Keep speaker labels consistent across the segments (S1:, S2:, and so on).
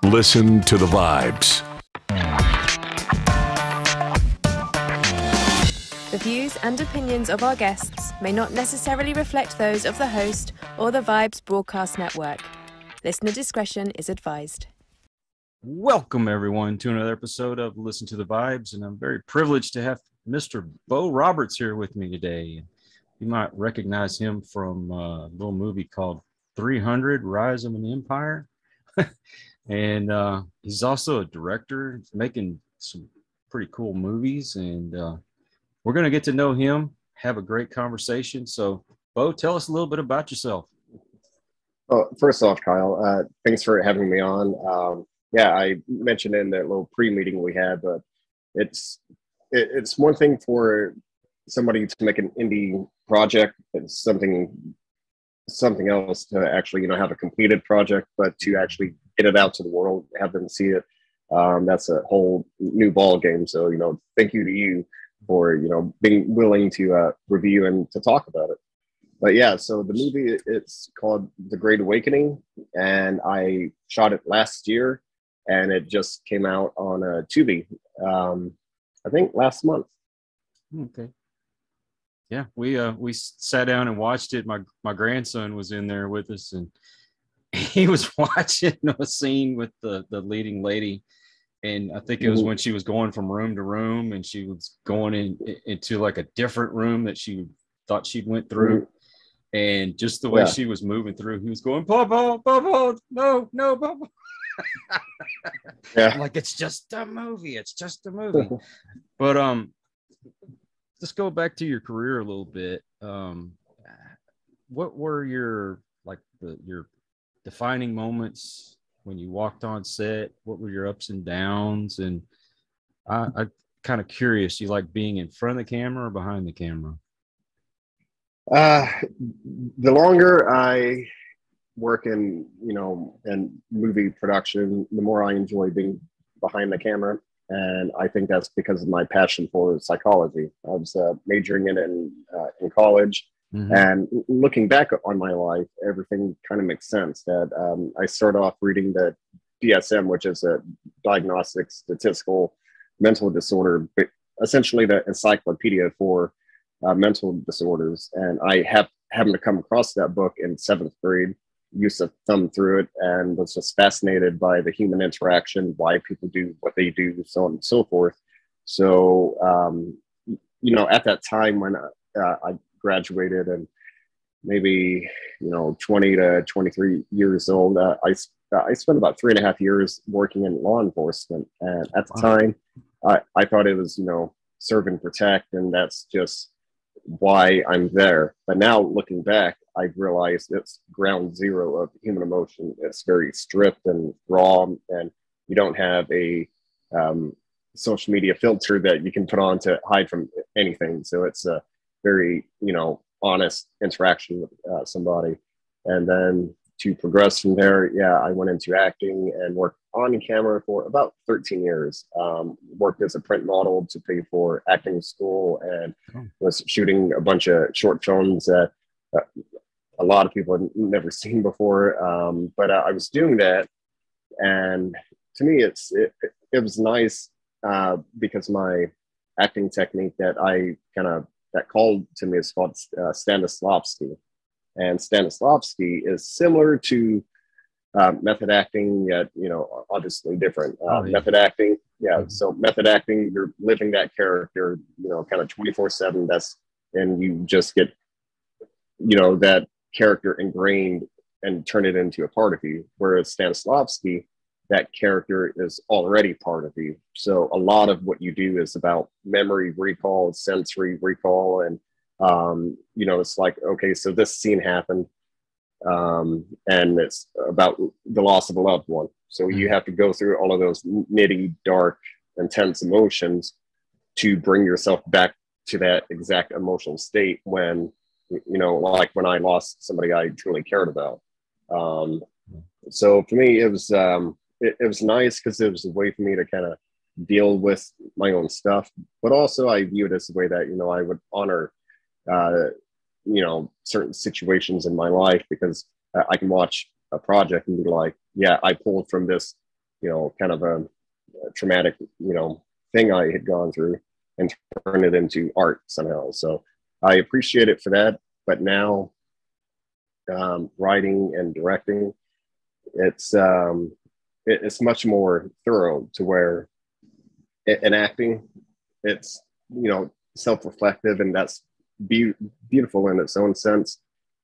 S1: Listen to the vibes.
S2: The views and opinions of our guests may not necessarily reflect those of the host or the Vibes Broadcast Network. Listener discretion is advised.
S3: Welcome, everyone, to another episode of Listen to the Vibes, and I'm very privileged to have Mr. Bo Roberts here with me today. You might recognize him from a little movie called 300, Rise of an Empire. And he's also a director, making some pretty cool movies, and we're going to get to know him, have a great conversation. So, Bo, tell us a little bit about yourself.
S4: Well, first off, Kyle, thanks for having me on. I mentioned in that little pre-meeting we had, but it's one thing for somebody to make an indie project. It's something else to actually, have a completed project, but to actually get it out to the world, have them see it. That's a whole new ball game. So, thank you to you for, being willing to review and to talk about it. But yeah, so the movie, it's called The Great Awakening, and I shot it last year, and it just came out on Tubi, I think last month.
S3: Okay. Yeah, we sat down and watched it. My grandson was in there with us, and he was watching a scene with the leading lady, and I think it was when she was going from room to room, and she was going into like a different room that she thought she'd went through, and just the way she was moving through, he was going, Papa, no, Papa.
S4: Yeah.
S3: I'm like, it's just a movie. But let's go back to your career a little bit. What were your defining moments when you walked on set? What were your ups and downs? And I'm kind of curious, you like being in front of the camera or behind the camera?
S4: The longer I work in, in movie production, the more I enjoy being behind the camera. And I think that's because of my passion for psychology. I was majoring in it in college. Mm-hmm. And looking back on my life, everything kind of makes sense. That I started off reading the DSM, which is a diagnostic statistical mental disorder, essentially the encyclopedia for mental disorders. And I happened to come across that book in 7th grade, used to thumb through it, and was just fascinated by the human interaction, why people do what they do, so on and so forth. So, at that time when I graduated and maybe, 20 to 23 years old, I spent about 3.5 years working in law enforcement. And at the time, I thought it was, serve and protect, and that's just why I'm there. But now looking back, I've realized it's ground zero of human emotion. It's very stripped and raw, and you don't have a social media filter that you can put on to hide from anything. So it's a very, honest interaction with somebody. And then to progress from there, I went into acting and worked on camera for about 13 years. Worked as a print model to pay for acting school, and was shooting a bunch of short films that a lot of people had never seen before. But I was doing that, and to me, it was nice because my acting technique that called to me is called Stanislavski. And Stanislavski is similar to method acting, yet, obviously different. Method acting, so method acting, you're living that character, kind of 24/7. And you just get, that character ingrained and turn it into a part of you. Whereas Stanislavski, that character is already part of you. So a lot of what you do is about memory recall, sensory recall, and it's like, okay, so this scene happened, and it's about the loss of a loved one. So you have to go through all of those nitty, dark, intense emotions to bring yourself back to that exact emotional state when, like when I lost somebody I truly cared about. So for me, it was nice because it was a way for me to kind of deal with my own stuff, but also I view it as a way that, I would honor, certain situations in my life, because I can watch a project and be like, yeah, I pulled from this kind of a traumatic, thing I had gone through, and turn it into art somehow. So I appreciate it for that. But now, writing and directing, it's much more thorough, to where in acting, it's, self-reflective, and that's beautiful in its own sense.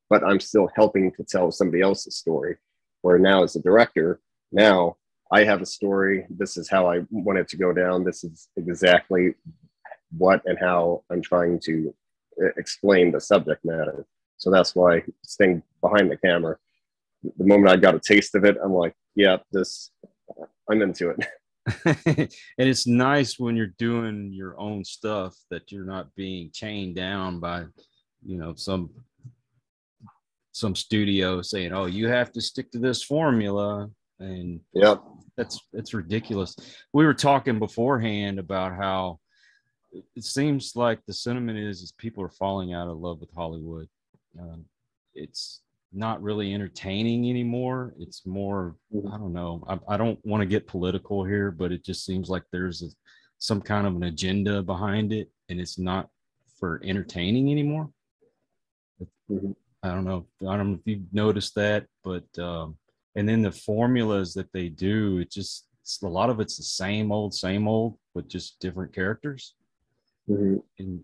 S4: But I'm still helping to tell somebody else's story. Where now, as a director, now I have a story. This is how I want it to go down. This is exactly what and how I'm trying to explain the subject matter. So that's why staying behind the camera, the moment I got a taste of it, I'm like, yeah, I'm into it.
S3: And it's nice when you're doing your own stuff that you're not being chained down by, some studio saying, oh, you have to stick to this formula. And
S4: yeah,
S3: that's ridiculous. We were talking beforehand about how it seems like the sentiment is people are falling out of love with Hollywood. It's not really entertaining anymore. It's more, I don't know. I don't want to get political here, but it just seems like there's some kind of an agenda behind it, and it's not for entertaining anymore. I don't know if you've noticed that, but and then the formulas that they do, it's a lot of it's the same old with just different characters. And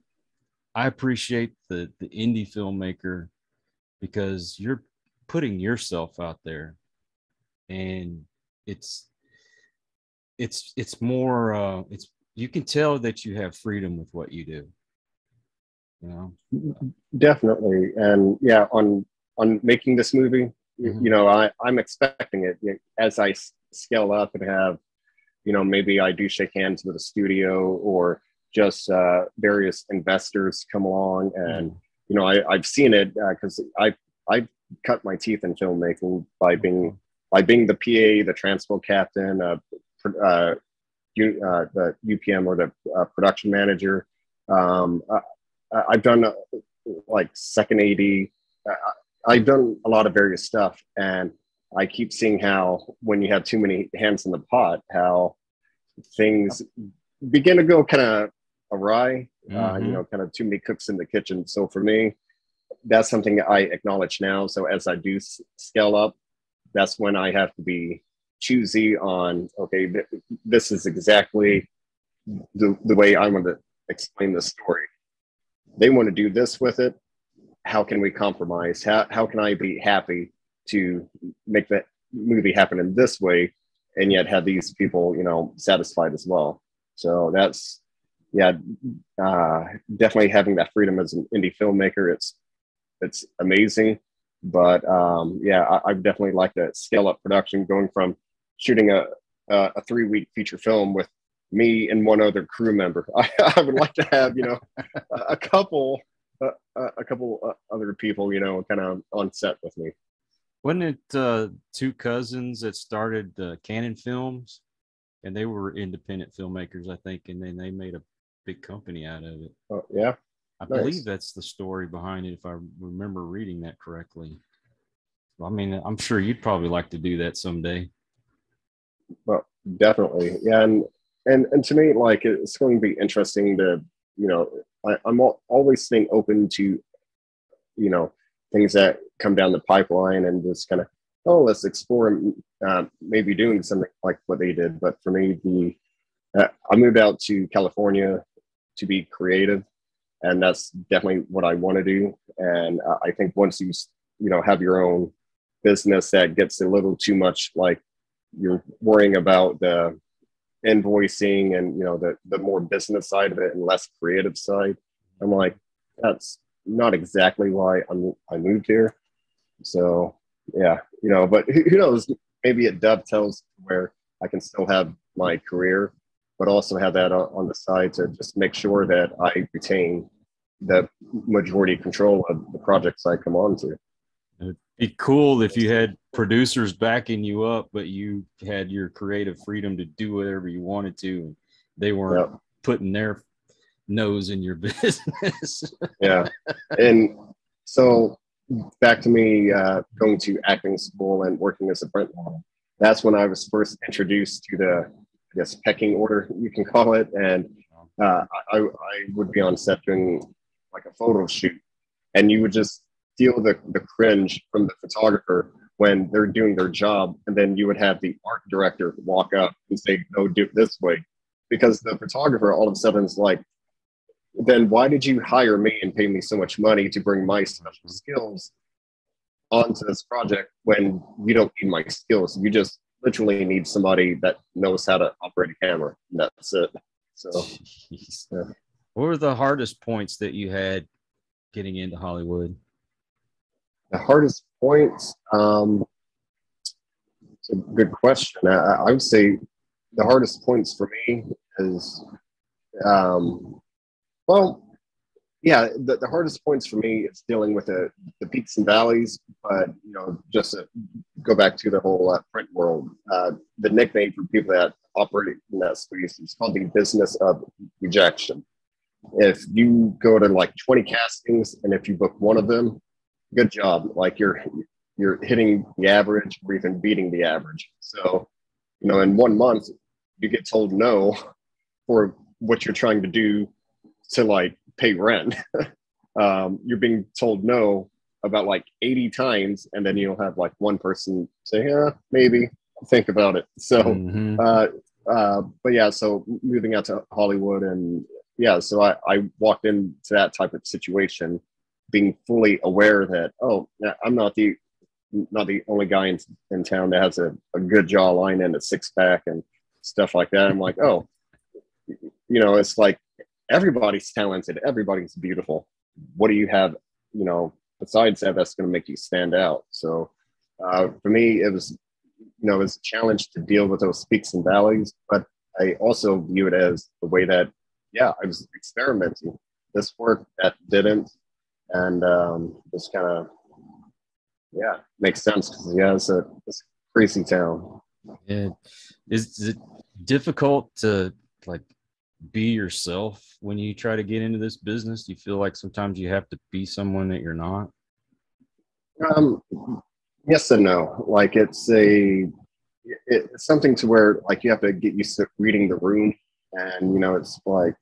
S3: I appreciate the indie filmmaker, because you're putting yourself out there, and it's more you can tell that you have freedom with what you do.
S4: Definitely. And yeah, on making this movie, I'm expecting it as I scale up and have, maybe I do shake hands with a studio, or just various investors come along, and I've seen it, because I cut my teeth in filmmaking by being the PA, the transpo captain, the UPM, or the production manager. I've done like second AD. I've done a lot of various stuff, and I keep seeing how when you have too many hands in the pot, how things begin to go kind of awry. Kind of too many cooks in the kitchen. So for me, that's something I acknowledge now. So as I do scale up, that's when I have to be choosy on, okay, this is exactly the way I want to explain the story. They want to do this with it. How can we compromise? How can I be happy to make that movie happen in this way, and yet have these people, satisfied as well? So that's, definitely having that freedom as an indie filmmaker. It's amazing. But I definitely like to scale up production, going from shooting a 3-week feature film with me and one other crew member. I would like to have, a couple other people, kind of on set with me.
S3: Wasn't it two cousins that started Canon Films, and they were independent filmmakers, I think, and then they made a big company out of it?
S4: Oh, yeah.
S3: I believe that's the story behind it, if I remember reading that correctly. I mean, I'm sure you'd probably like to do that someday.
S4: Well, definitely. Yeah. And to me, like, it's going to be interesting to, I'm always staying open to, things that come down the pipeline, and just kind of, let's explore maybe doing something like what they did. But for me, I moved out to California to be creative, and that's definitely what I want to do. And I think once you have your own business, that gets a little too much, like you're worrying about the invoicing and the more business side of it and less creative side. I'm like, that's not exactly why I moved here. So yeah, but who knows, maybe it dovetails where I can still have my career, but also have that on the side to just make sure that I retain the majority control of the projects I come on to.
S3: It'd be cool if you had producers backing you up, but you had your creative freedom to do whatever you wanted to. They weren't putting their nose in your business.
S4: Yeah. And so back to me going to acting school and working as a print model. that's when I was first introduced to the, I guess, pecking order, you can call it. And I would be on set doing like a photo shoot, and you would just feel the cringe from the photographer when they're doing their job. And then you would have the art director walk up and say, no, do it this way. Because the photographer all of a sudden is like, then why did you hire me and pay me so much money to bring my special skills onto this project when you don't need my skills? You just literally need somebody that knows how to operate a camera. And that's it. So, yeah.
S3: What were the hardest points that you had getting into Hollywood?
S4: The hardest points, it's a good question. I would say the hardest points for me is, well, yeah, the hardest points for me is dealing with the peaks and valleys. But, you know, just to go back to the whole print world, the nickname for people that operate in that space is called the business of rejection. If you go to like 20 castings and if you book one of them, good job. Like you're hitting the average or even beating the average. So, you know, in 1 month, you get told no for what you're trying to do to like pay rent. You're being told no about like 80 times, and then you'll have like one person say, yeah, maybe think about it. So, but yeah, so moving out to Hollywood, and yeah, so I walked into that type of situation being fully aware that, oh, I'm not the only guy in town that has a good jawline and a six-pack and stuff like that. I'm like, oh, you know, it's like everybody's talented, everybody's beautiful. What do you have, you know, besides that's going to make you stand out? So for me, it was, you know, it was a challenge to deal with those peaks and valleys, but I also view it as the way that, yeah, I was experimenting. This work, that didn't, and just kind of, yeah, makes sense because yeah, it's a crazy town.
S3: Yeah, is it difficult to like be yourself when you try to get into this business? Do you feel like sometimes you have to be someone that you're not?
S4: Yes and no. Like it's something to where like you have to get used to reading the room, and you know, it's like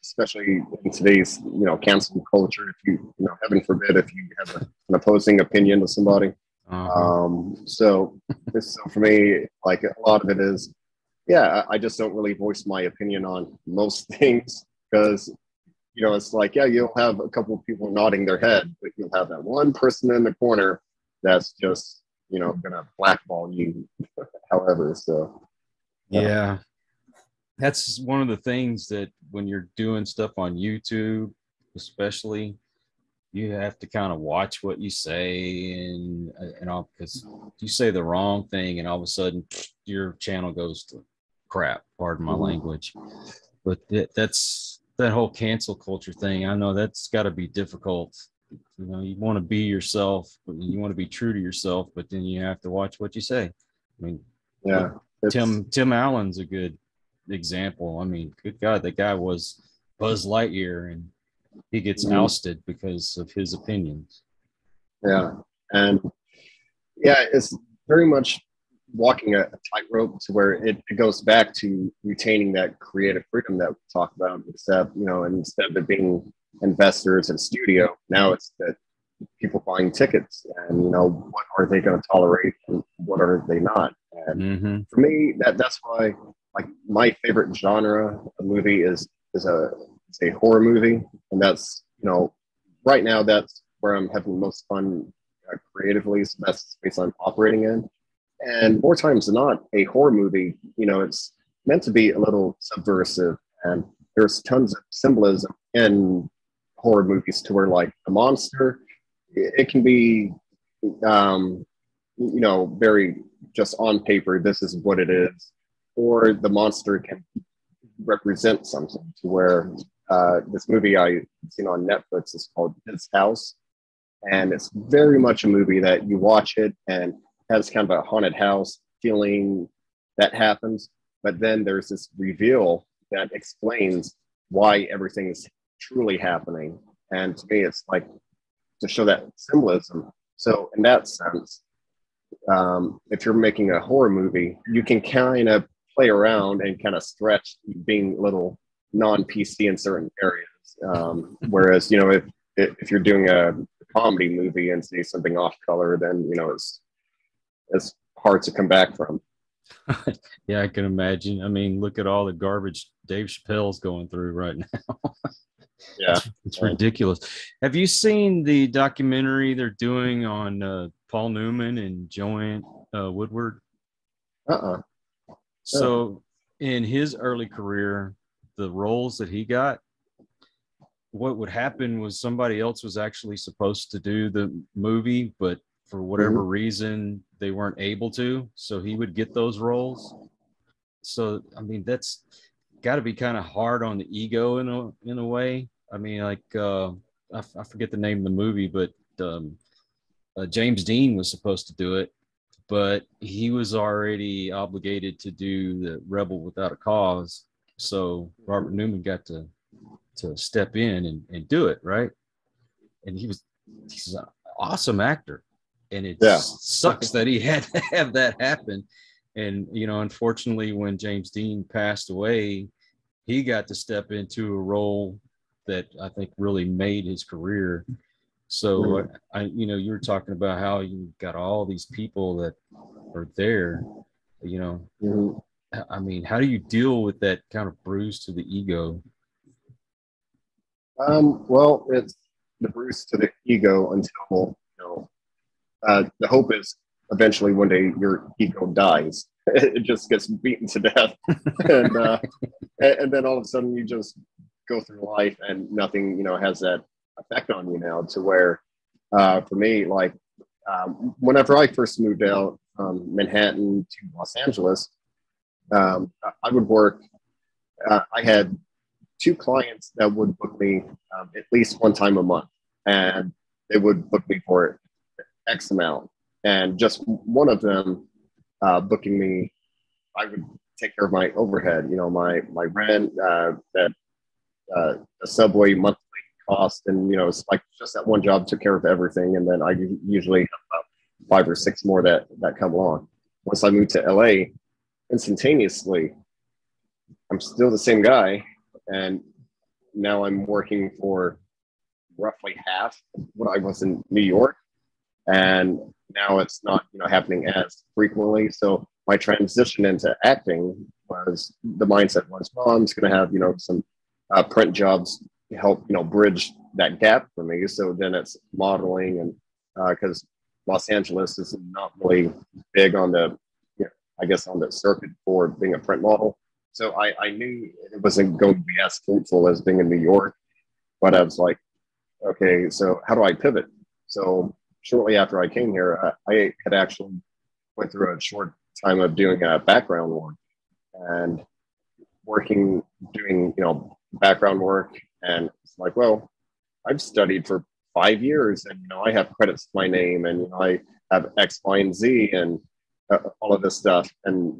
S4: especially in today's, you know, cancel culture, if you know, heaven forbid, if you have an opposing opinion to somebody. So for me, like a lot of it is, yeah, I just don't really voice my opinion on most things because, you know, it's like, yeah, you'll have a couple of people nodding their head, but you'll have that one person in the corner that's just, you know, gonna blackball you however. So
S3: yeah, that's one of the things that when you're doing stuff on YouTube, especially, you have to kind of watch what you say and all, because you say the wrong thing and all of a sudden your channel goes to crap, pardon my language. But that's that whole cancel culture thing. I know that's got to be difficult. You know, you want to be yourself, but you want to be true to yourself, but then you have to watch what you say. I mean,
S4: yeah,
S3: Tim Allen's a good example. I mean, good God, that guy was Buzz Lightyear, and he gets ousted because of his opinions.
S4: Yeah, and yeah, it's very much walking a tightrope to where it goes back to retaining that creative freedom that we talked about, except, you know, instead of it being investors and studio, now it's that people buying tickets, and you know, what are they going to tolerate and what are they not? And for me, that's why, like, my favorite genre of movie is a horror movie, and that's, you know, right now that's where I'm having the most fun creatively. So that's the space I'm operating in. And more times than not, a horror movie, you know, it's meant to be a little subversive, and there's tons of symbolism in horror movies to where, like, a monster, it can be, you know, very just on paper, this is what it is, or the monster can represent something to where this movie I've seen on Netflix is called His House, and it's very much a movie that you watch it and has kind of a haunted house feeling that happens, but then there's this reveal that explains why everything is truly happening. And to me, it's like to show that symbolism. So in that sense, if you're making a horror movie, you can kind of play around and kind of stretch being a little non-PC in certain areas. Whereas, you know, if you're doing a comedy movie and say something off color, then, you know, it's hard to come back from.
S3: Yeah, I can imagine. I mean, look at all the garbage Dave Chappelle's going through right now.
S4: Yeah,
S3: it's ridiculous. Have you seen the documentary they're doing on Paul Newman and Joanne Woodward? So in his early career, the roles that he got, what would happen was somebody else was actually supposed to do the movie, but for whatever reason, they weren't able to. So he would get those roles. So, I mean, that's got to be kind of hard on the ego in a way. I mean, like, I forget the name of the movie, but James Dean was supposed to do it, but he was already obligated to do the Rebel Without a Cause. So Robert Newman got to step in and do it, right? And he's an awesome actor. And it sucks that he had to have that happen. And, you know, unfortunately, when James Dean passed away, he got to step into a role that I think really made his career. So, you know, you were talking about how you got all these people that are there, you know. I mean, how do you deal with that kind of bruise to the ego?
S4: Well, it's the bruise to the ego until, you know, the hope is eventually one day your ego dies. It just gets beaten to death. And then all of a sudden you just go through life and nothing, you know, has that effect on you now, to where, for me, like, whenever I first moved out from Manhattan to Los Angeles, I would work, I had 2 clients that would book me at least one time a month, and they would book me for X amount. And just one of them booking me, I would take care of my overhead, you know, my rent, the subway monthly cost. And, you know, it's like just that one job took care of everything. And then I usually have about 5 or 6 more that come along. Once I moved to LA, instantaneously, I'm still the same guy. And now I'm working for roughly half what I was in New York. And now it's not, you know, happening as frequently. So my transition into acting was, the mindset was, well, I'm just going to have, you know, some print jobs to help, you know, bridge that gap for me. So then it's modeling, and because Los Angeles is not really big on the, you know, I guess on the circuit for being a print model. So I knew it wasn't going to be as fruitful as being in New York, but I was like, okay, so how do I pivot? So shortly after I came here, I had actually went through a short time of doing background work and doing, you know, background work. And it's like, well, I've studied for 5 years, and, you know, I have credits to my name, and, you know, I have X, Y, and Z, and all of this stuff. And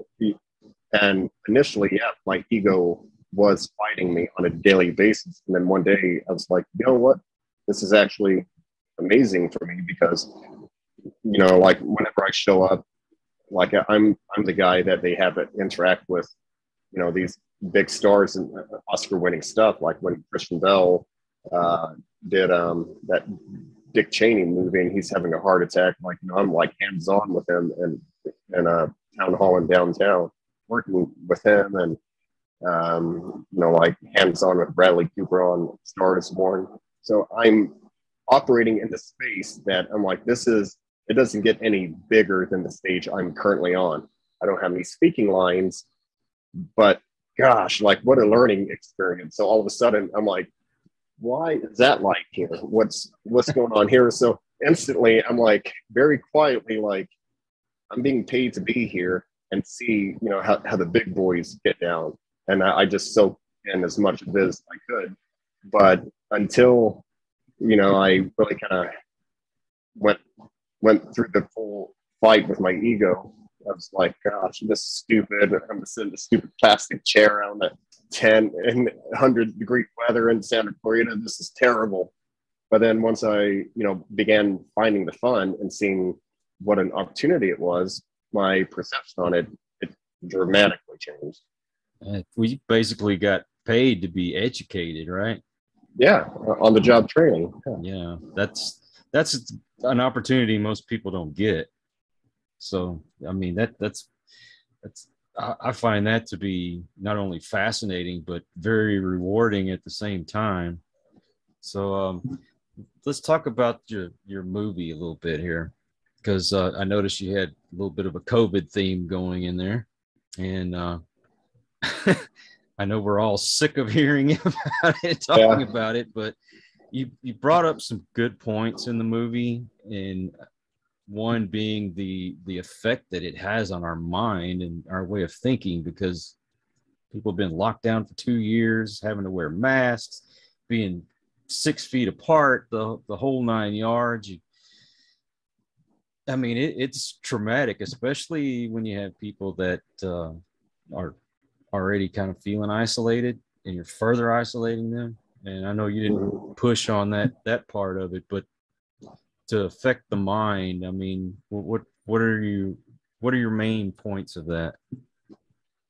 S4: initially, yeah, my ego was fighting me on a daily basis. And then one day I was like, you know what? This is actually amazing for me, because, you know, like, whenever I show up, like, I'm the guy that they have to interact with, you know, these big stars and Oscar-winning stuff. Like when Christian Bale did that Dick Cheney movie, and he's having a heart attack. Like, you know, I'm like hands-on with him in a town hall in downtown, working with him, and you know, like hands-on with Bradley Cooper on Star is Born. So I'm operating in the space that I'm like, it doesn't get any bigger than the stage I'm currently on. I don't have any speaking lines, but gosh, like, what a learning experience. So all of a sudden I'm like, why is that like here? What's going on here? So instantly I'm like, very quietly, like, I'm being paid to be here and see, you know, how the big boys get down. And I just soaked in as much of it as I could. But until, you know, I really kind of went through the full fight with my ego, I was like, gosh, this is stupid. I'm just in a stupid plastic chair out in the 10 and 100-degree weather in Santa Clarita. This is terrible. But then once I, you know, began finding the fun and seeing what an opportunity it was, my perception on it dramatically changed.
S3: We basically got paid to be educated, right?
S4: Yeah, on the job training.
S3: Yeah, that's an opportunity most people don't get. So I mean that's I find that to be not only fascinating but very rewarding at the same time. So let's talk about your movie a little bit here, because I noticed you had a little bit of a COVID theme going in there, and I know we're all sick of hearing about it, talking about it, but you brought up some good points in the movie, and one being the effect that it has on our mind and our way of thinking, because people have been locked down for 2 years, having to wear masks, being 6 feet apart, the whole 9 yards. I mean, it's traumatic, especially when you have people that are already kind of feeling isolated and you're further isolating them. And I know you didn't push on that part of it, but to affect the mind, I mean, what are your main points of that?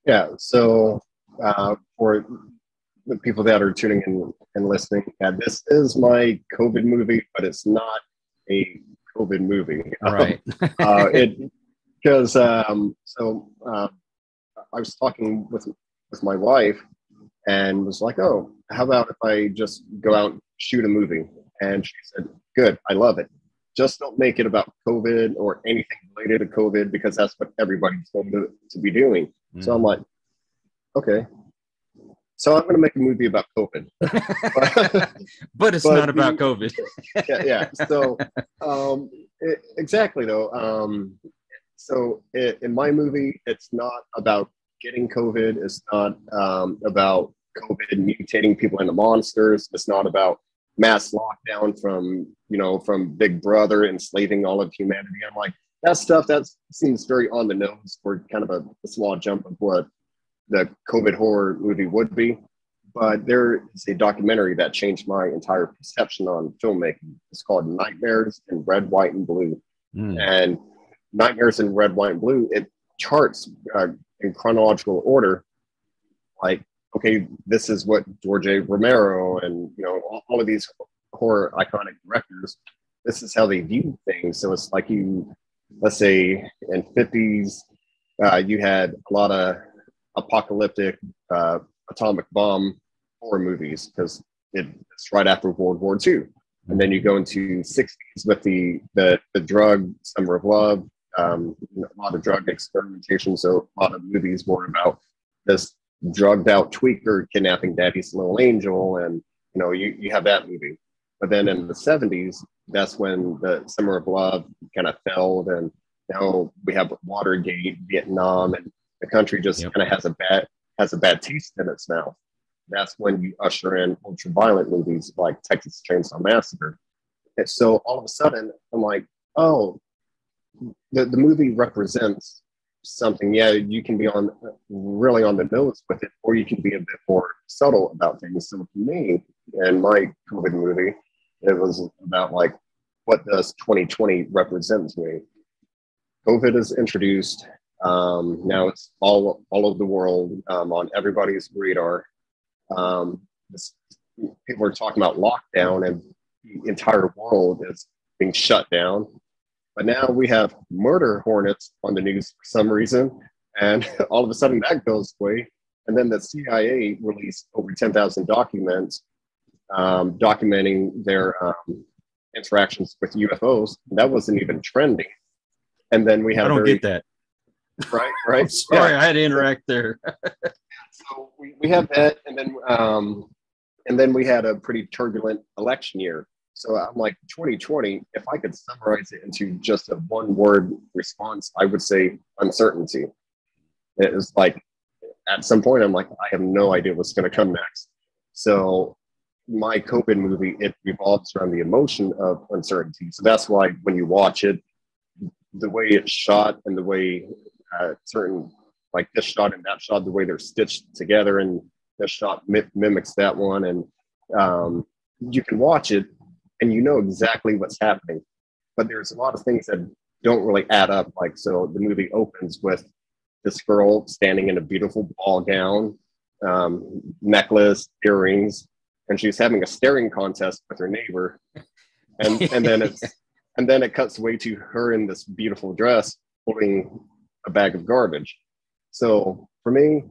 S4: Yeah, so for the people that are tuning in and listening, this is my COVID movie, but it's not a COVID movie.
S3: Right.
S4: Because I was talking with my wife and was like, oh, how about if I just go out and shoot a movie? And she said, good, I love it. Just don't make it about COVID or anything related to COVID, because that's what everybody's going to be doing. Mm. So I'm like, okay. So I'm going to make a movie about COVID.
S3: but it's not about COVID.
S4: yeah. So exactly, though. In my movie, it's not about getting COVID. It's not about COVID mutating people into monsters. It's not about mass lockdown from Big Brother enslaving all of humanity. I'm like, that stuff, that seems very on the nose for kind of a small jump of what the COVID horror movie would be. But there is a documentary that changed my entire perception on filmmaking. It's called Nightmares in Red, White, and Blue. And Nightmares in Red, White, and Blue, it charts in chronological order, like, okay, this is what George A. Romero and all of these horror iconic directors, this is how they view things. So it's like let's say in 50s, you had a lot of apocalyptic atomic bomb horror movies, because it's right after World War II. And then you go into 60s with the drug Summer of Love, a lot of drug experimentation. So a lot of movies more about this drugged out tweaker kidnapping Daddy's little angel, and you have that movie. But then in the 70s, that's when the Summer of Love kind of failed, and now we have Watergate, Vietnam, and the country just kind of has a bad taste in its mouth. That's when you usher in ultra-violent movies like Texas Chainsaw Massacre. And so all of a sudden, I'm like, oh, the movie represents something. Yeah, you can be really on the nose with it, or you can be a bit more subtle about things. So for me, in my COVID movie, it was about like, what does 2020 represent to me? COVID is introduced. Now it's all over the world, on everybody's radar. People are talking about lockdown, and the entire world is being shut down. But now we have murder hornets on the news for some reason, and all of a sudden that goes away. And then the CIA released over 10,000 documents documenting their interactions with UFOs. That wasn't even trending. And then we have
S3: I don't get that.
S4: Right.
S3: I'm sorry, I had to interact there.
S4: So we have that, and then we had a pretty turbulent election year. So I'm like, 2020, if I could summarize it into just a one-word response, I would say uncertainty. It was like, at some point, I'm like, I have no idea what's going to come next. So my COVID movie, it revolves around the emotion of uncertainty. So that's why when you watch it, the way it's shot and the way certain, like this shot and that shot, the way they're stitched together, and this shot mimics that one. And you can watch it and you know exactly what's happening. But there's a lot of things that don't really add up. Like, so the movie opens with this girl standing in a beautiful ball gown, necklace, earrings, and she's having a staring contest with her neighbor. And then it cuts away to her in this beautiful dress holding a bag of garbage. So for me,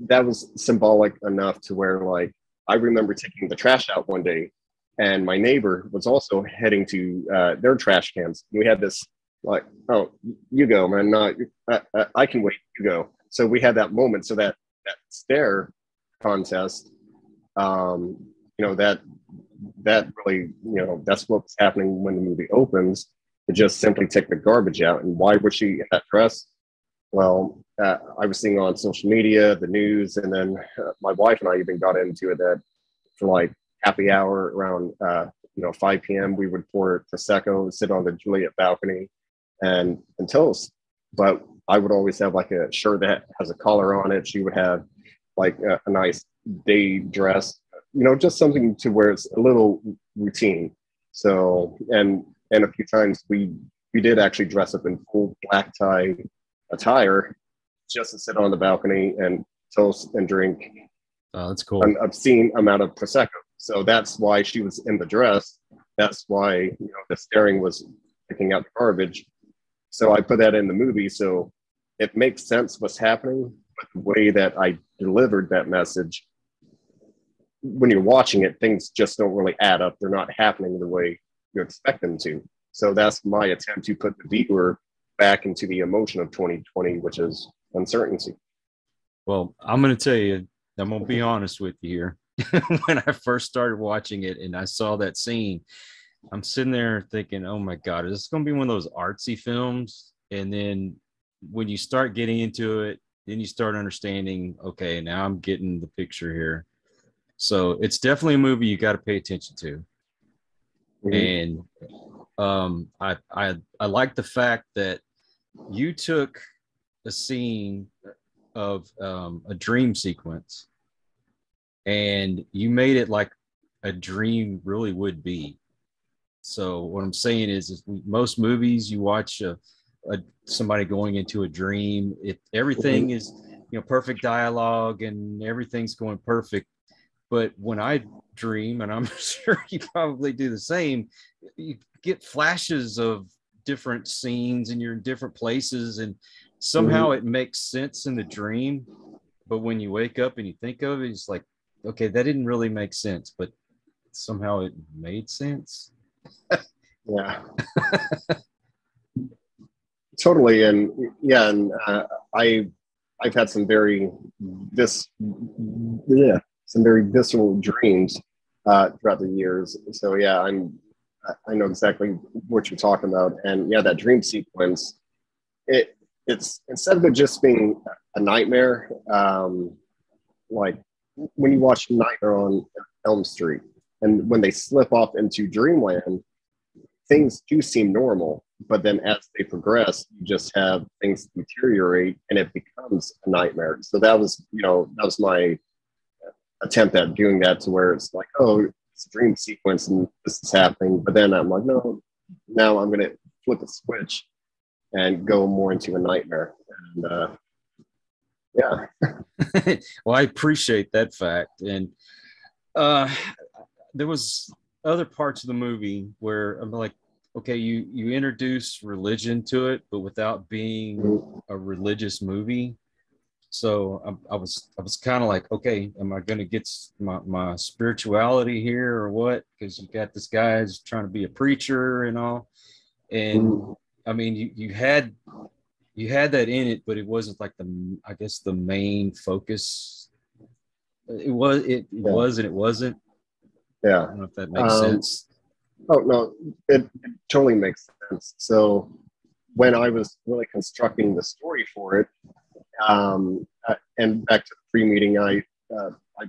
S4: that was symbolic enough to where, like, I remember taking the trash out one day, and my neighbor was also heading to their trash cans. We had this, like, oh, you go, man. No, I can wait. You go. So we had that moment. So that stare contest, that really, that's what was happening when the movie opens. To just simply take the garbage out. And why was she in that dress? Well, I was seeing on social media, the news, and then my wife and I even got into it that for like happy hour around 5 p.m. we would pour Prosecco, sit on the Juliet balcony and toast. But I would always have like a shirt that has a collar on it. She would have like a nice day dress, just something to where it's a little routine. So, and a few times we did actually dress up in full black tie attire just to sit on the balcony and toast and drink.
S3: Oh, that's cool.
S4: An obscene amount of Prosecco. So that's why she was in the dress. That's why, the staring was picking out the garbage. So I put that in the movie. So it makes sense what's happening, but the way that I delivered that message, when you're watching it, things just don't really add up. They're not happening the way you expect them to. So that's my attempt to put the viewer back into the emotion of 2020, which is uncertainty.
S3: Well, I'm going to tell you, I'm going to be honest with you here. When I first started watching it and I saw that scene, I'm sitting there thinking, oh my God, is this going to be one of those artsy films? And then when you start getting into it, then you start understanding, okay, now I'm getting the picture here. So it's definitely a movie you got to pay attention to. Mm-hmm. And I like the fact that you took a scene of a dream sequence and you made it like a dream really would be. So what I'm saying is most movies you watch somebody going into a dream, everything is perfect dialogue and everything's going perfect. But when I dream, and I'm sure you probably do the same, you get flashes of different scenes and you're in different places and somehow it makes sense in the dream. But when you wake up and you think of it, it's like, okay, that didn't really make sense, but somehow it made sense.
S4: Yeah. Totally. And yeah, and I've had some very visceral dreams throughout the years. So yeah, I know exactly what you're talking about. And yeah, that dream sequence, it's instead of it just being a nightmare, like when you watch Nightmare on Elm Street, and when they slip off into dreamland, things do seem normal. But then as they progress, you just have things deteriorate and it becomes a nightmare. So that was my attempt at doing that, to where it's like, oh, it's a dream sequence and this is happening. But then I'm like, no, now I'm going to flip a switch and go more into a nightmare. And yeah.
S3: Well, I appreciate that fact. And there was other parts of the movie where I'm like, okay, you introduce religion to it, but without being a religious movie. So I was kind of like, okay, am I going to get my spirituality here or what? Because you got this guy who's trying to be a preacher and all. And I mean, you had that in it, but it wasn't like the main focus. It was and it wasn't.
S4: Yeah.
S3: I don't know if that makes sense.
S4: Oh no, it totally makes sense. So when I was really constructing the story for it, and back to the pre-meeting, I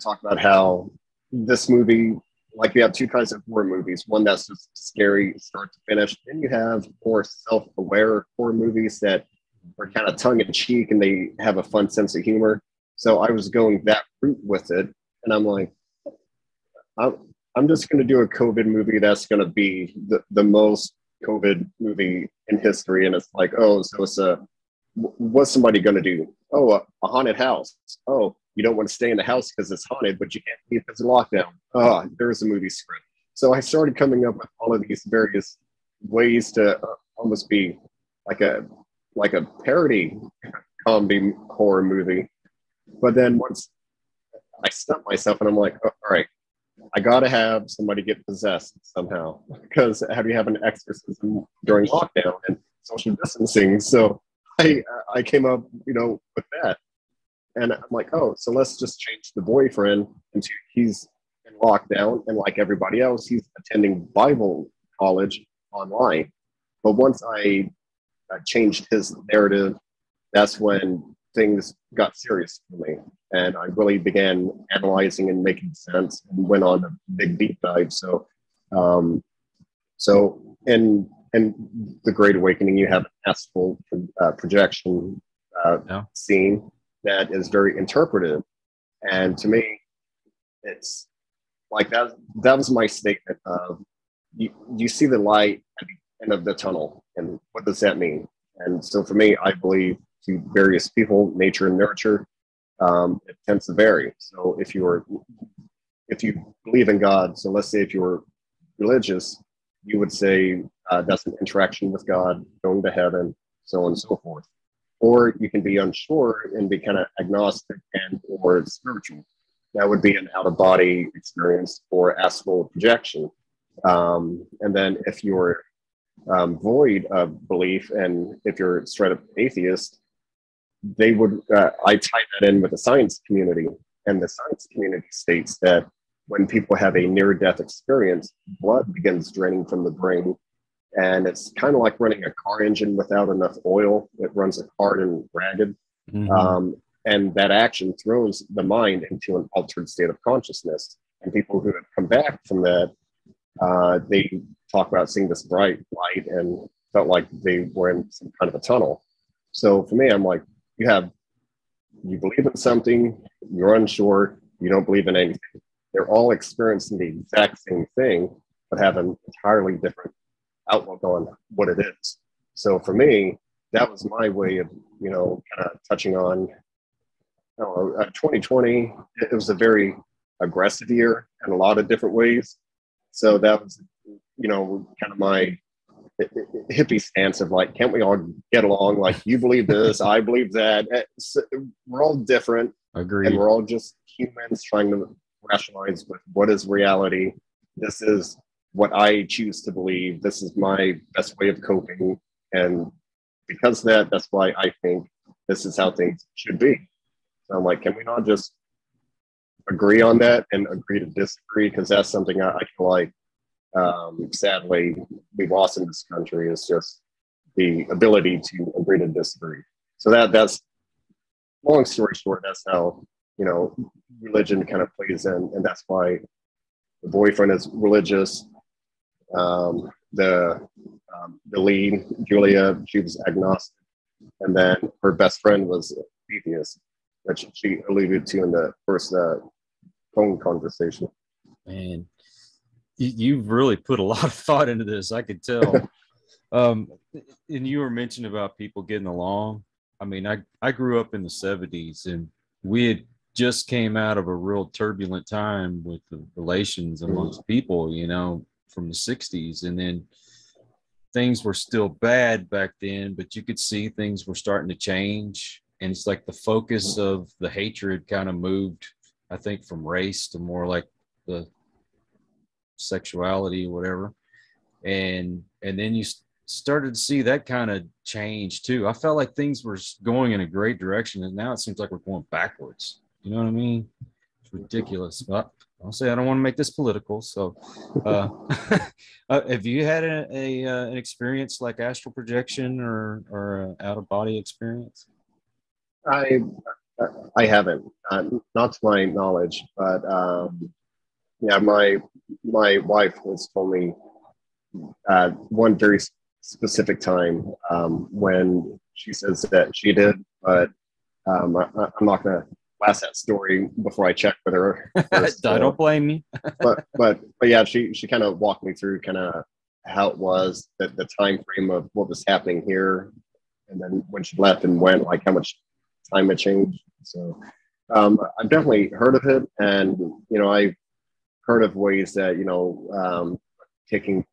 S4: talked about how this movie, like, you have two kinds of horror movies. One that's just scary start to finish. Then you have more self-aware horror movies that are kind of tongue-in-cheek and they have a fun sense of humor. So I was going that route with it, and I'm like, I'm just going to do a COVID movie that's going to be the most COVID movie in history, and it's like, oh, so it's what's somebody going to do? Oh, a haunted house. Oh, you don't want to stay in the house because it's haunted, but you can't leave because of lockdown. Oh, there's a movie script. So I started coming up with all of these various ways to almost be like a parody comedy horror movie. But then once I stumped myself, and I'm like, oh, all right, I got to have somebody get possessed somehow, because how do you have an exorcism during lockdown and social distancing? So I came up, with that. And I'm like, oh, so let's just change the boyfriend into he's in lockdown, and like everybody else, he's attending Bible college online. But once I changed his narrative, that's when things got serious for me. And I really began analyzing and making sense, and went on a big deep dive. So in the Great Awakening, you have an astral projection scene that is very interpretive. And to me, it's like that was my statement of, you see the light at the end of the tunnel, and what does that mean? And so for me, I believe to various people, nature and nurture, it tends to vary. So if you believe in God, so let's say if you're religious, you would say that's an interaction with God, going to heaven, so on and so forth. Or you can be unsure and be kind of agnostic and or spiritual. That would be an out-of-body experience or astral projection. And then if you're void of belief, and if you're straight up atheist, they would, I tie that in with the science community. And the science community states that when people have a near-death experience, blood begins draining from the brain. And it's kind of like running a car engine without enough oil. It runs it hard and ragged. Mm-hmm. And that action throws the mind into an altered state of consciousness. And people who have come back from that, they talk about seeing this bright light and felt like they were in some kind of a tunnel. So for me, I'm like, you believe in something, you're unsure, you don't believe in anything. They're all experiencing the exact same thing, but have an entirely different outlook on what it is. So for me, that was my way of, kind of touching on 2020. It was a very aggressive year in a lot of different ways. So that was, kind of my hippie stance of like, can't we all get along? Like, you believe this, I believe that. We're all different.
S3: Agreed.
S4: And we're all just humans trying to rationalize with what is reality. This is what I choose to believe. This is my best way of coping. And because of that, that's why I think this is how things should be. So I'm like, can we not just agree on that and agree to disagree? Because that's something I feel like, sadly, we lost in this country, is just the ability to agree to disagree. So that's, long story short, that's how, religion kind of plays in. And that's why the boyfriend is religious. The lead, Julia, she was agnostic. And then her best friend was atheist, which she alluded to in the first phone conversation.
S3: Man, you've really put a lot of thought into this, I could tell. And you were mentioning about people getting along. I mean, I grew up in the 70s, and we had just came out of a real turbulent time with the relations amongst people, from the 60s. And then things were still bad back then, but you could see things were starting to change. And it's like the focus of the hatred kind of moved, I think, from race to more like the sexuality, whatever. And then you started to see that kind of change too. I felt like things were going in a great direction, and now it seems like we're going backwards. You know what I mean? It's ridiculous. But I'll say I don't want to make this political. So, have you had an experience like astral projection or out of body experience?
S4: I haven't, not to my knowledge, but yeah, my wife has told me one very specific time when she says that she did, but I'm not going to blast that story before I check with her first.
S3: I don't blame you.
S4: but yeah, she kind of walked me through kind of how it was, that the time frame of what was happening here, and then when she left and went, like how much time had changed. So I've definitely heard of it, and I've heard of ways that taking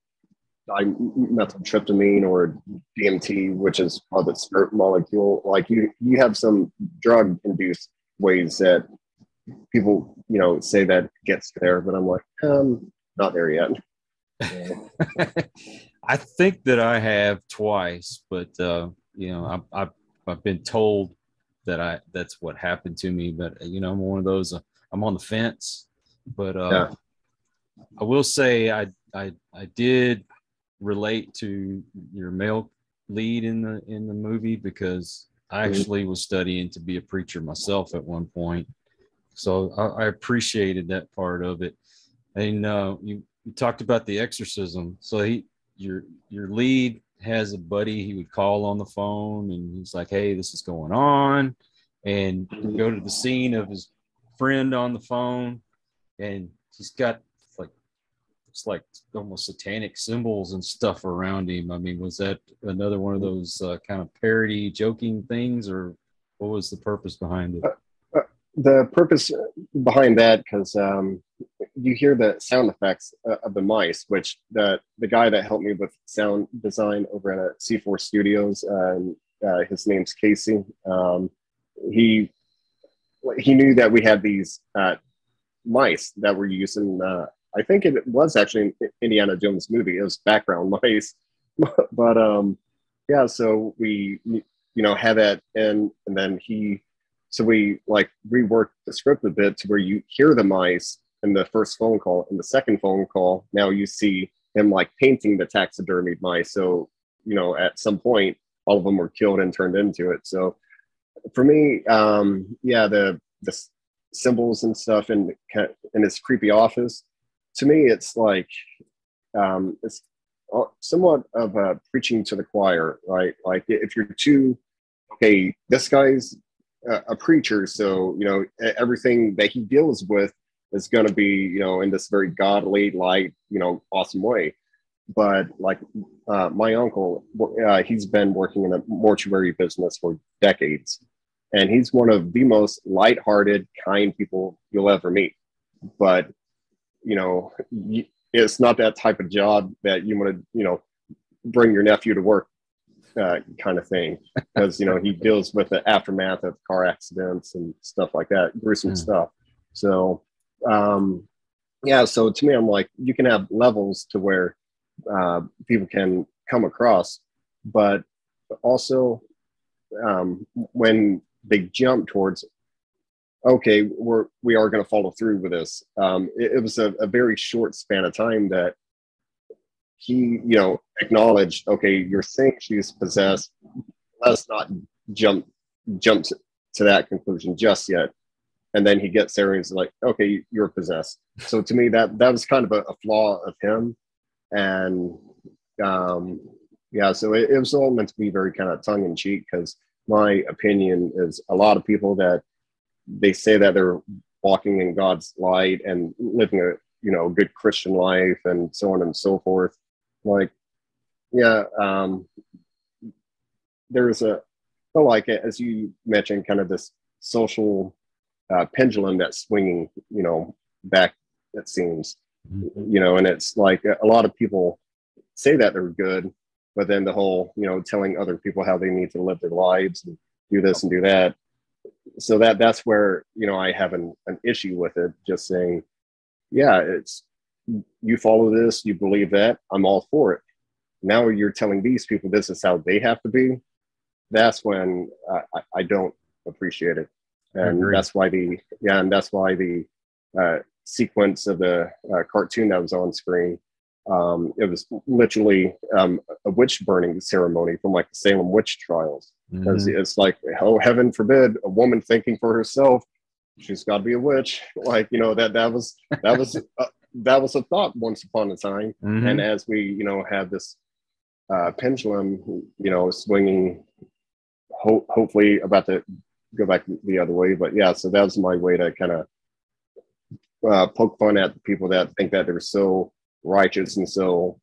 S4: dimethyltryptamine or DMT, which is called the CERT molecule. Like you have some drug induced ways that people say that gets there, but I'm like, not there yet.
S3: I think that I have twice, but I've been told that that's what happened to me. But I'm one of those. I'm on the fence. But I will say I did relate to your male lead in the movie, because I actually was studying to be a preacher myself at one point. So I appreciated that part of it. And you talked about the exorcism. So your lead has a buddy he would call on the phone, and he's like, hey, this is going on, and go to the scene of his friend on the phone, and he's got it's like almost satanic symbols and stuff around him. I mean, was that another one of those kind of parody joking things, or what was the purpose behind it?
S4: The purpose behind that, because you hear the sound effects of the mice, which the guy that helped me with sound design over at C4 Studios, his name's Casey. He knew that we had these mice that were used in, I think it was actually an Indiana Jones movie. It was background mice, but yeah. So we had that in, and then so we reworked the script a bit to where you hear the mice in the first phone call. In the second phone call, now you see him painting the taxidermied mice. So at some point, all of them were killed and turned into it. So for me, the symbols and stuff in his creepy office, to me, it's it's somewhat of preaching to the choir, right? Like if you're this guy's a preacher, so everything that he deals with is going to be in this very godly, light, awesome way. But my uncle, he's been working in the mortuary business for decades, and he's one of the most lighthearted, kind people you'll ever meet. But it's not that type of job that you want to bring your nephew to work kind of thing, because he deals with the aftermath of car accidents and stuff like that, gruesome stuff. So so to me, I'm like, you can have levels to where people can come across, but also when they jump towards, okay, we are going to follow through with this. It was a very short span of time that he, acknowledged, okay, you're saying she's possessed. Let's not jump to that conclusion just yet. And then he gets there and he's like, okay, you're possessed. So to me, that was kind of a flaw of him. And so it was all meant to be very kind of tongue in cheek, because my opinion is a lot of people that they say that they're walking in God's light and living a good Christian life and so on and so forth. There's as you mentioned, kind of this social pendulum that's swinging back, it seems. And it's like a lot of people say that they're good, but then the whole telling other people how they need to live their lives and do this and do that. So that's where I have an issue with it. Just saying, it's, you follow this, you believe that, I'm all for it. Now you're telling these people this is how they have to be. That's when I don't appreciate it, and that's why the sequence of the cartoon that was on screen, it was literally a witch burning ceremony from the Salem witch trials. Because it's like, oh, heaven forbid a woman thinking for herself, she's got to be a witch. That was a thought once upon a time. And as we have this pendulum swinging, hopefully about to go back the other way. But so that was my way to kind of poke fun at the people that think that they're so righteous and so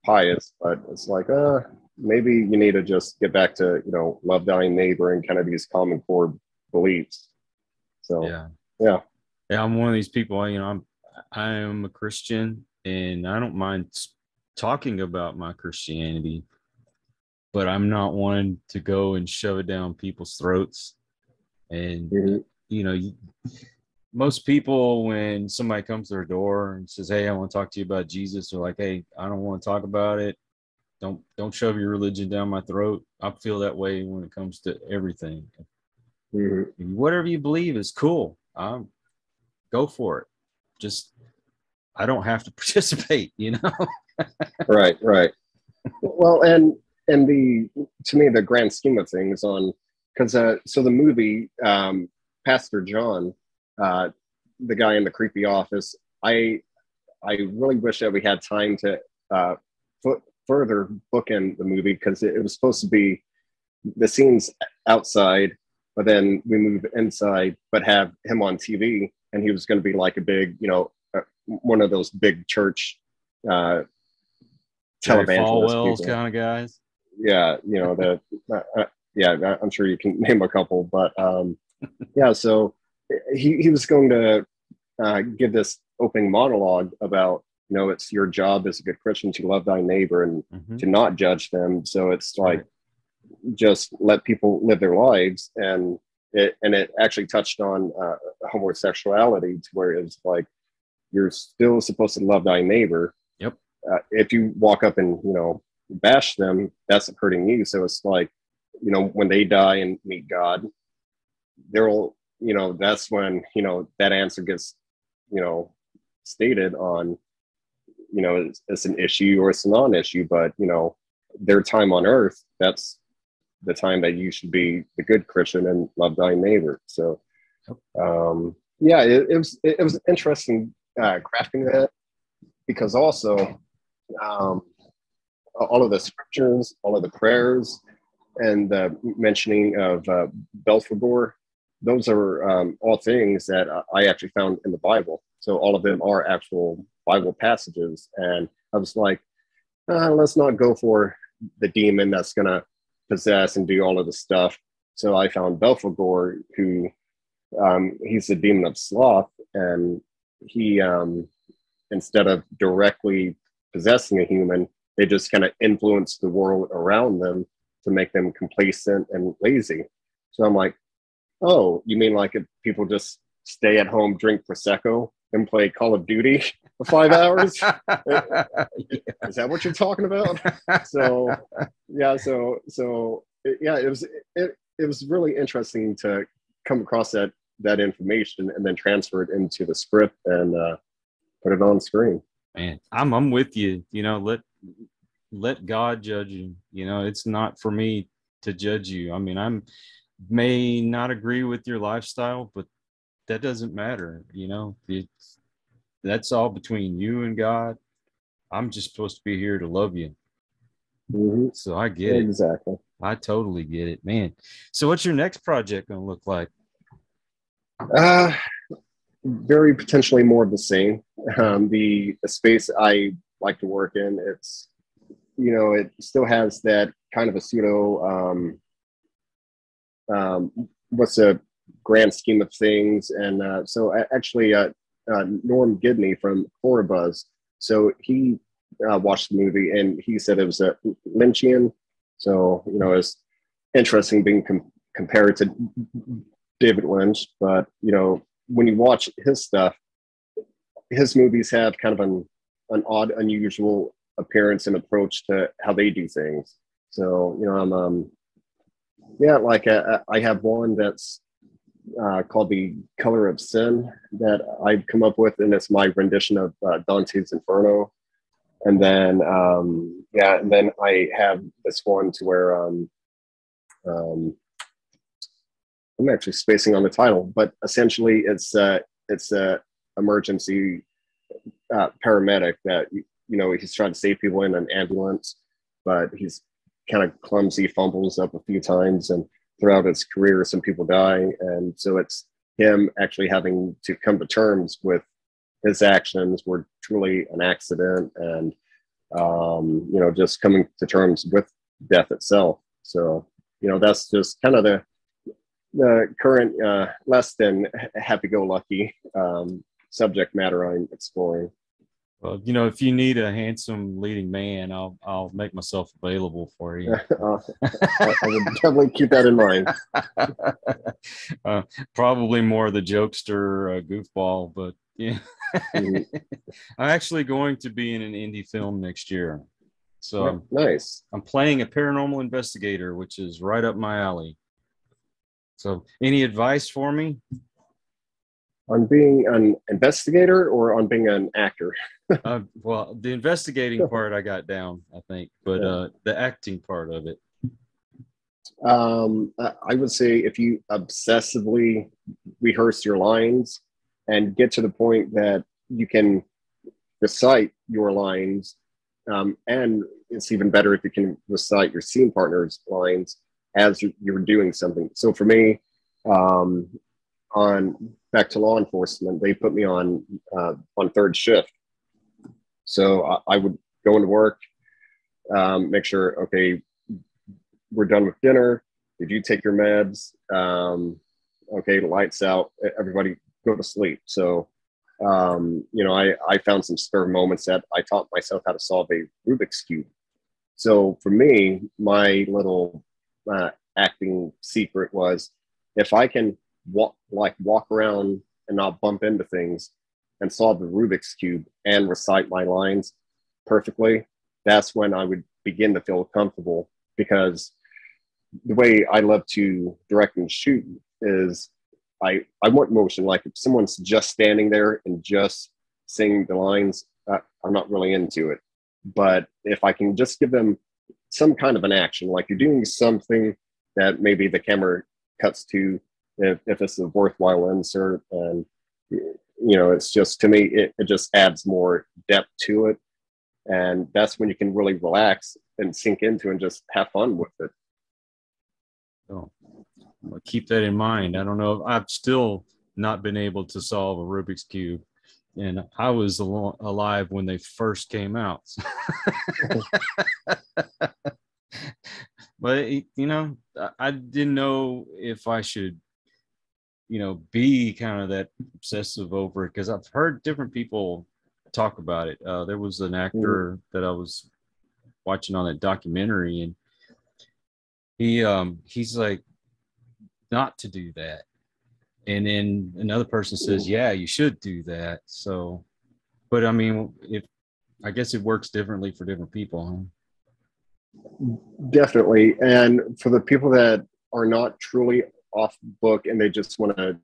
S4: pious, but it's like, maybe you need to just get back to, love thy neighbor and kind of these common core beliefs. So, yeah.
S3: I'm one of these people, I am a Christian, and I don't mind talking about my Christianity, but I'm not one to go and shove it down people's throats. And, most people, when somebody comes to their door and says, hey, I want to talk to you about Jesus, they're like, hey, I don't want to talk about it. Don't shove your religion down my throat. I feel that way when it comes to everything. Whatever you believe is cool. Go for it. Just, I don't have to participate,
S4: Right. Well, and to me, the grand scheme of things because so the movie, Pastor John, the guy in the creepy office, I really wish that we had time to further bookend the movie, because it was supposed to be the scenes outside, but then we move inside, but have him on TV, and he was going to be like a big, one of those big church televangelist
S3: Falwell's kind of guys.
S4: Yeah, I'm sure you can name a couple, but so he was going to give this opening monologue about, it's your job as a good Christian to love thy neighbor and to not judge them. So it's like, just let people live their lives. And it actually touched on homosexuality, to where it's like, you're still supposed to love thy neighbor.
S3: Yep.
S4: If you walk up and, bash them, that's hurting you. So it's like, when they die and meet God, that's when, that answer gets, stated on, it's an issue or it's a non-issue, but, their time on earth, that's the time that you should be the good Christian and love thy neighbor. So, it was interesting crafting that, because also all of the scriptures, all of the prayers, and the mentioning of Belphegor, those are all things that I actually found in the Bible. So all of them are actual Bible passages. And I was like, let's not go for the demon that's going to possess and do all of the stuff. So I found Belphegor, who he's the demon of sloth, and he, instead of directly possessing a human, they just kind of influence the world around them to make them complacent and lazy. So I'm like, oh, you mean like if people just stay at home, drink Prosecco, and play Call of Duty for 5 hours? Is that what you're talking about? So it was really interesting to come across that information and then transfer it into the script and put it on screen.
S3: Man, I'm with you. Let God judge you. It's not for me to judge you. I mean, I may not agree with your lifestyle, but that doesn't matter. That's all between you and God. I'm just supposed to be here to love you. So I get it.
S4: Exactly.
S3: I totally get it, man. So what's your next project going to look like?
S4: Very potentially more of the same. The space I like to work in, it's, it still has that kind of a pseudo, what's a grand scheme of things. And so actually, Norm Gidney from Horror Buzz, so he watched the movie and he said it was a Lynchian. So, it's interesting being compared to David Lynch, but, when you watch his stuff, his movies have kind of an odd, unusual appearance and approach to how they do things. So, I'm, I have one that's called The Color of Sin that I've come up with, and it's my rendition of Dante's Inferno. And then, and then I have this one to where I'm actually spacing on the title, but essentially it's a emergency paramedic that, he's trying to save people in an ambulance, but he's kind of clumsy, fumbles up a few times, and throughout his career, some people die. And so it's him actually having to come to terms with his actions were truly an accident, and you know, just coming to terms with death itself. So, you know, that's just kind of the current less than happy-go-lucky subject matter I'm exploring.
S3: Well, you know, if you need a handsome leading man, I'll make myself available for you.
S4: I would definitely keep that in mind.
S3: Probably more the jokester, goofball, but yeah. I'm actually going to be in an indie film next year. So
S4: nice.
S3: I'm playing a paranormal investigator, which is right up my alley. So any advice for me?
S4: On being an investigator or on being an actor?
S3: Well, the investigating part I got down, I think, but the acting part of it.
S4: I would say if you obsessively rehearse your lines and get to the point that you can recite your lines, and it's even better if you can recite your scene partner's lines as you're doing something. So for me, on back to law enforcement, they put me on third shift. So I would go into work, make sure, okay, we're done with dinner. Did you take your meds? Okay, lights out. Everybody go to sleep. So, you know, I found some spare moments that I taught myself how to solve a Rubik's Cube. So for me, my little acting secret was if I can walk around and not bump into things and solve the Rubik's Cube and recite my lines perfectly, that's when I would begin to feel comfortable, because the way I love to direct and shoot is I want motion. Like if someone's just standing there and just singing the lines, I'm not really into it. But if I can just give them some kind of an action, like you're doing something that maybe the camera cuts to, if it's a worthwhile insert, and you know, it's just, to me, it just adds more depth to it, and that's when you can really relax and sink into and just have fun with it.
S3: So I'll keep that in mind. I don't know. I've still not been able to solve a Rubik's Cube, and I was alive when they first came out. But you know, I didn't know if I should, you know, be kind of that obsessive over it, because I've heard different people talk about it. There was an actor that I was watching on that documentary, and he's like, not to do that, and then another person says, yeah, you should do that. So, but I mean, I guess it works differently for different people, huh?
S4: Definitely. And for the people that are not truly off book and they just want to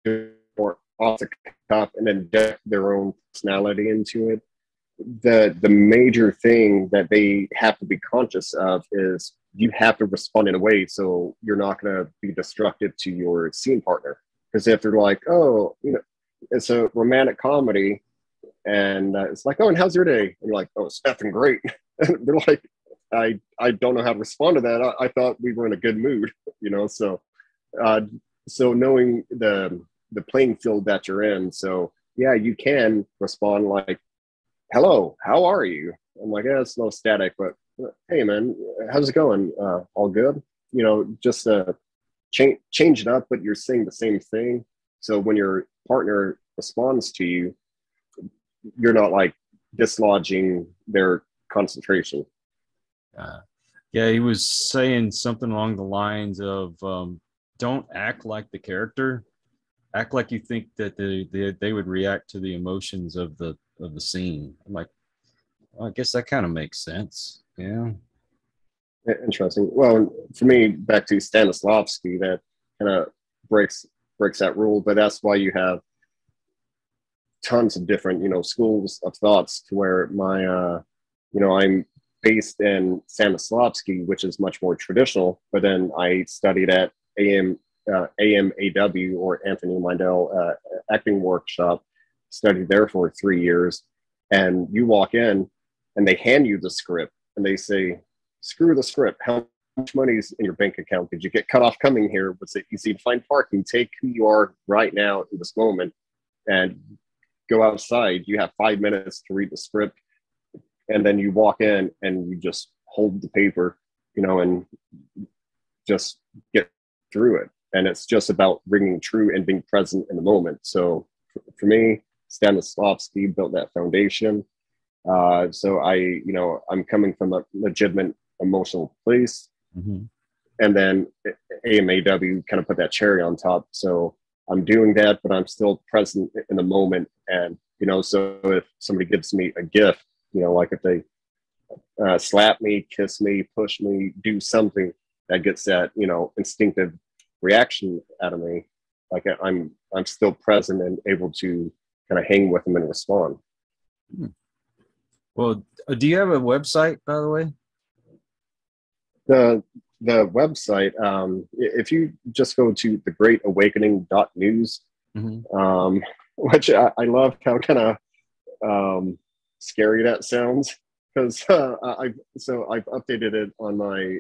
S4: do more off the cuff and then get their own personality into it, the major thing that they have to be conscious of is you have to respond in a way so you're not going to be destructive to your scene partner. Because if they're like, oh, you know, it's a romantic comedy, and it's like, oh, and how's your day? And you're like, oh, it's effing great. And they're like, I don't know how to respond to that. I thought we were in a good mood, you know. So so knowing the playing field that you're in, so yeah, you can respond like, hello, how are you? I'm like, yeah, it's no static, but hey man, how's it going? All good? You know, just change it up, but you're saying the same thing. So when your partner responds to you, you're not like dislodging their concentration.
S3: Yeah, he was saying something along the lines of, don't act like the character, act like you think that they would react to the emotions of the scene. I'm like, well, I guess that kind of makes sense. Yeah.
S4: Interesting. Well, for me, back to Stanislavski, that kind of breaks that rule, but that's why you have tons of different, you know, schools of thoughts, to where my you know, I'm based in Stanislavski, which is much more traditional, but then I studied at AMAW, or Anthony Mindell acting workshop, studied there for 3 years. And you walk in and they hand you the script and they say, screw the script. How much money is in your bank account? Did you get cut off coming here? Was it easy to find parking? Take who you are right now in this moment and go outside. You have 5 minutes to read the script, and then you walk in and you just hold the paper, you know, and just get through it. And it's just about ringing true and being present in the moment. So for me, Stanislavski built that foundation. So I'm coming from a legitimate emotional place.
S3: Mm-hmm.
S4: And then AMAW kind of put that cherry on top. So I'm doing that, but I'm still present in the moment. And, you know, so if somebody gives me a gift, you know, like if they slap me, kiss me, push me, do something that gets that, you know, instinctive reaction out of me, like I'm still present and able to kind of hang with them and respond.
S3: Well, do you have a website, by the way?
S4: The website, if you just go to thegreatawakening.news,
S3: Mm-hmm.
S4: Which I love how kind of scary that sounds, because I've updated it on my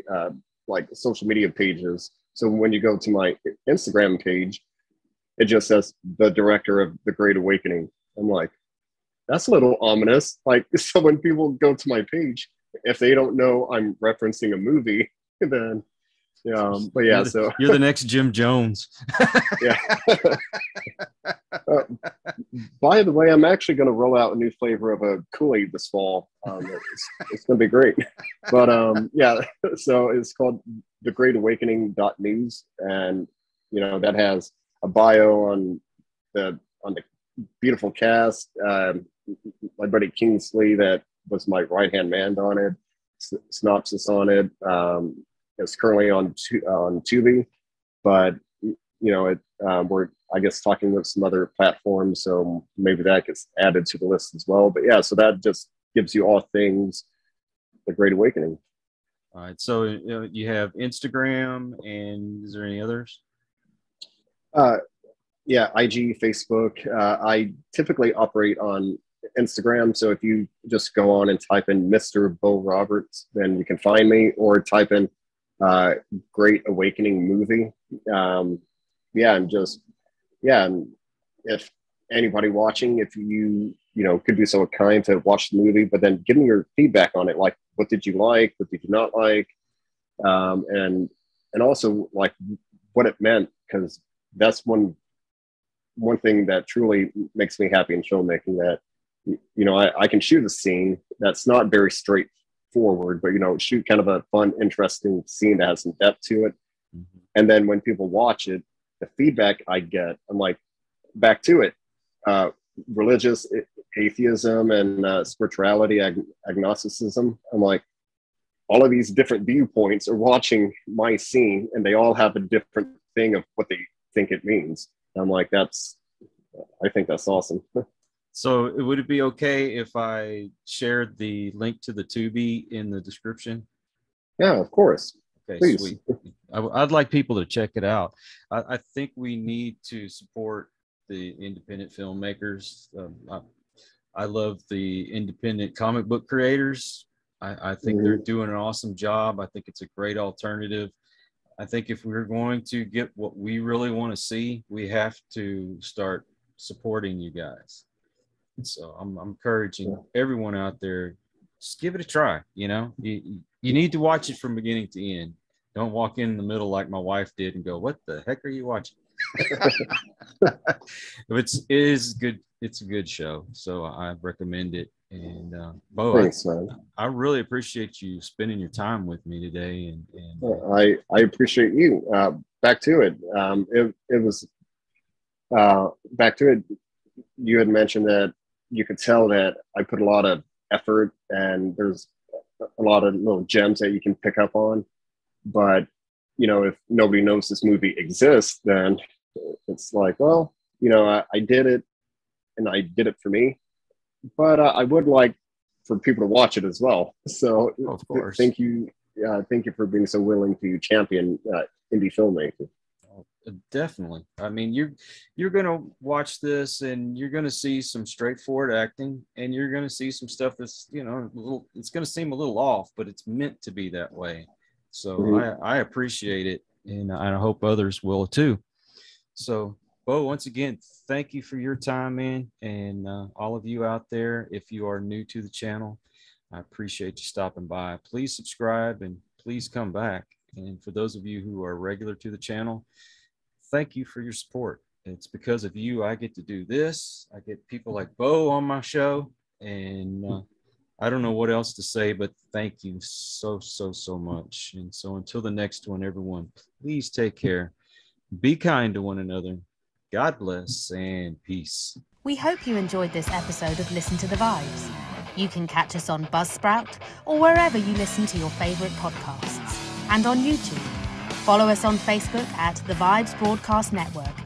S4: like social media pages. So when you go to my Instagram page, it just says the director of The Great Awakening. I'm like, that's a little ominous. Like, so when people go to my page, if they don't know I'm referencing a movie, then but yeah,
S3: you're the next Jim Jones.
S4: Yeah. By the way, I'm actually going to roll out a new flavor of a Kool-Aid this fall. It's going to be great. But yeah, so it's called thegreatawakening.news, and you know that has a bio on the beautiful cast. My buddy Kingsley, that was my right-hand man on it. Synopsis on it. It's currently on Tubi, but you know we're, I guess, talking with some other platforms, so maybe that gets added to the list as well. But yeah, so that just gives you all things The Great Awakening.
S3: All right, so you have Instagram, and is there any others?
S4: Yeah, IG, Facebook. I typically operate on Instagram, so if you just go on and type in Mr. Bo Roberts, then you can find me, or type in Great Awakening movie. And if anybody watching, if you could be so kind to watch the movie, but then give me your feedback on it, like what did you like, what did you not like, and also like what it meant, because that's one thing that truly makes me happy in filmmaking, that I can shoot a scene that's not very straightforward, but shoot kind of a fun, interesting scene that has some depth to it.
S3: Mm-hmm.
S4: And then when people watch it, the feedback I get, I'm like, back to it. Religious atheism and spirituality, agnosticism. I'm like, all of these different viewpoints are watching my scene, and they all have a different thing of what they think it means. I'm like, I think that's awesome.
S3: So would it be okay if I shared the link to the Tubi in the description?
S4: Yeah, of course.
S3: Okay,
S4: please.
S3: Sweet. I'd like people to check it out. I think we need to support the independent filmmakers. I love the independent comic book creators. I think
S4: Mm-hmm.
S3: they're doing an awesome job. I think it's a great alternative. I think if we're going to get what we really want to see, we have to start supporting you guys. So I'm encouraging everyone out there, just give it a try. You need to watch it from beginning to end. Don't walk in the middle like my wife did and go, "What the heck are you watching?" It is good. It's a good show, so I recommend it. And Bo,
S4: thanks, man.
S3: I really appreciate you spending your time with me today. And
S4: I appreciate you. Back to it. It was back to it. You had mentioned that you could tell that I put a lot of effort, and there's a lot of little gems that you can pick up on. But if nobody knows this movie exists, then it's like, well, I did it, and I did it for me. But I would like for people to watch it as well. So
S3: of course,
S4: thank you for being so willing to champion indie filmmaking.
S3: Definitely. I mean, you're going to watch this, and you're going to see some straightforward acting, and you're going to see some stuff that's, it's going to seem a little off, but it's meant to be that way. So mm-hmm. I appreciate it, and I hope others will too. So, Bo, once again, thank you for your time, man, and all of you out there. If you are new to the channel, I appreciate you stopping by. Please subscribe and please come back. And for those of you who are regular to the channel, thank you for your support. It's because of you I get to do this. I get people like Bo on my show, and I don't know what else to say, but thank you so much. And so until the next one, everyone, please take care. Be kind to one another. God bless and peace.
S5: We hope you enjoyed this episode of Listen to the Vibes. You can catch us on Buzzsprout or wherever you listen to your favourite podcasts, and on YouTube. Follow us on Facebook at The Vibes Broadcast Network